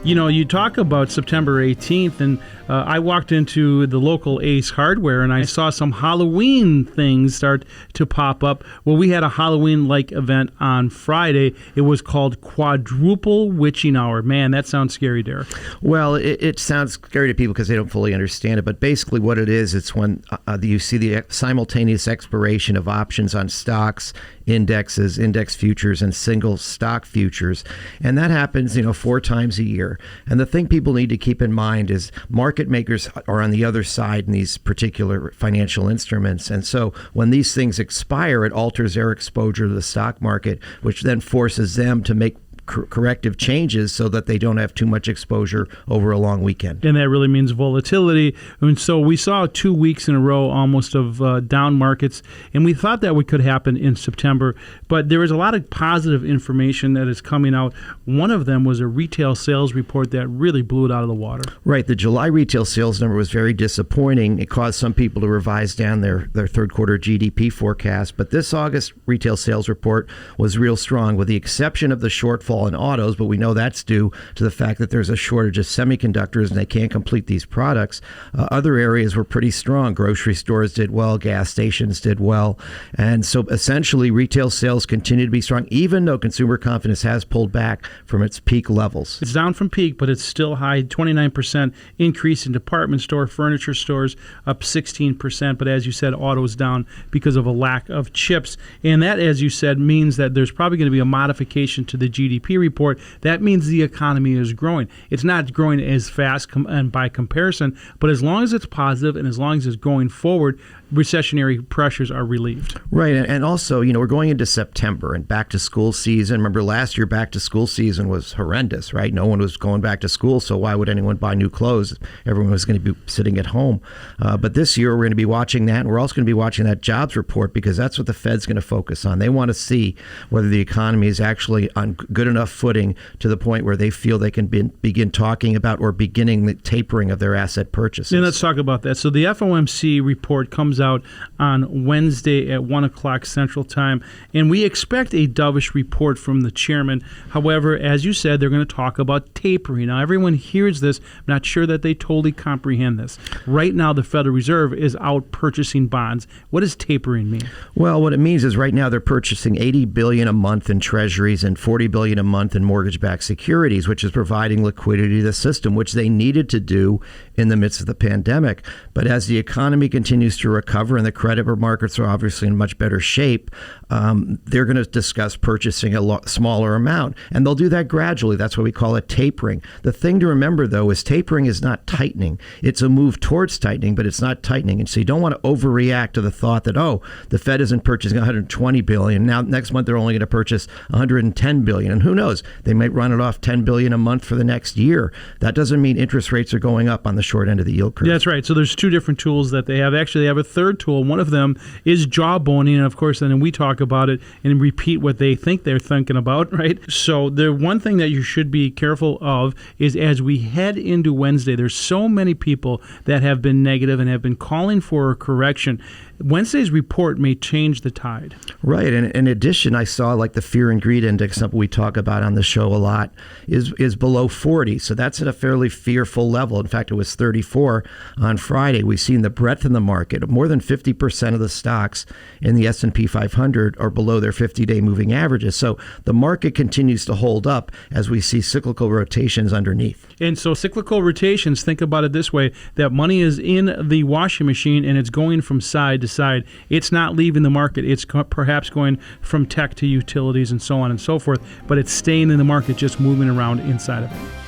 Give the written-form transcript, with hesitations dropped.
You talk about September 18th, and I walked into the local Ace Hardware, and I saw some Halloween things start to pop up. Well, we had a Halloween-like event on Friday. It was called Quadruple Witching Hour. Man, that sounds scary, Derek. Well, it sounds scary to people because they don't fully understand it, but basically what it is, it's when you see the simultaneous expiration of options on stocks, indexes, index futures, and single stock futures. And that happens, 4 times a year. And the thing people need to keep in mind is market makers are on the other side in these particular financial instruments. And so when these things expire, it alters their exposure to the stock market, which then forces them to make corrective changes so that they don't have too much exposure over a long weekend. And that really means volatility. And so we saw 2 weeks in a row almost of down markets, and we thought that could happen in September. But there is a lot of positive information that is coming out. One of them was a retail sales report that really blew it out of the water. Right. The July retail sales number was very disappointing. It caused some people to revise down their third quarter GDP forecast. But this August retail sales report was real strong, with the exception of the shortfall in autos, but we know that's due to the fact that there's a shortage of semiconductors and they can't complete these products. Other areas were pretty strong. Grocery stores did well, gas stations did well. And so essentially retail sales continue to be strong, even though consumer confidence has pulled back from its peak levels. It's down from peak, but it's still high. 29% increase in department store, furniture stores, up 16%. But as you said, autos down because of a lack of chips. And that, as you said, means that there's probably going to be a modification to the GDP report. That means the economy is growing. It's not growing as fast and by comparison, but as long as it's positive and as long as it's going forward, recessionary pressures are relieved. Right. And also, we're going into September and back to school season. Remember last year, back to school season was horrendous, right? No one was going back to school. So why would anyone buy new clothes? Everyone was going to be sitting at home. But this year, we're going to be watching that. And we're also going to be watching that jobs report, because that's what the Fed's going to focus on. They want to see whether the economy is actually on good enough footing to the point where they feel they can begin talking about or beginning the tapering of their asset purchases. And let's talk about that. So the FOMC report comes out on Wednesday at 1 o'clock Central Time, and we expect a dovish report from the chairman. However, as you said, they're going to talk about tapering. Now, everyone hears this. I'm not sure that they totally comprehend this. Right now, the Federal Reserve is out purchasing bonds. What does tapering mean? Well, what it means is right now they're purchasing $80 billion a month in treasuries and $40 billion a month in mortgage-backed securities, which is providing liquidity to the system, which they needed to do in the midst of the pandemic. But as the economy continues to recover and the credit markets are obviously in much better shape, they're going to discuss purchasing a smaller amount. And they'll do that gradually. That's why we call it tapering. The thing to remember, though, is tapering is not tightening. It's a move towards tightening, but it's not tightening. And so you don't want to overreact to the thought that, the Fed isn't purchasing $120 billion. Now, next month, they're only going to purchase $110 billion. And who knows? They might run it off $10 billion a month for the next year. That doesn't mean interest rates are going up on the short end of the yield curve. That's right. So there's 2 different tools that they have. Actually, they have a third tool. One of them is jawboning, and of course, then we talk about it and repeat what they think they're thinking about, right? So the one thing that you should be careful of is as we head into Wednesday, there's so many people that have been negative and have been calling for a correction. Wednesday's report may change the tide. Right. And in addition, I saw like the fear and greed index, something we talk about on the show a lot, is below 40. So that's at a fairly fearful level. In fact, it was 34 on Friday. We've seen the breadth in the market. More than 50% of the stocks in the S&P 500 are below their 50-day moving averages. So the market continues to hold up as we see cyclical rotations underneath. And so cyclical rotations, think about it this way, that money is in the washing machine and it's going from side to side. It's not leaving the market. It's perhaps going from tech to utilities and so on and so forth, but it's staying in the market, just moving around inside of it.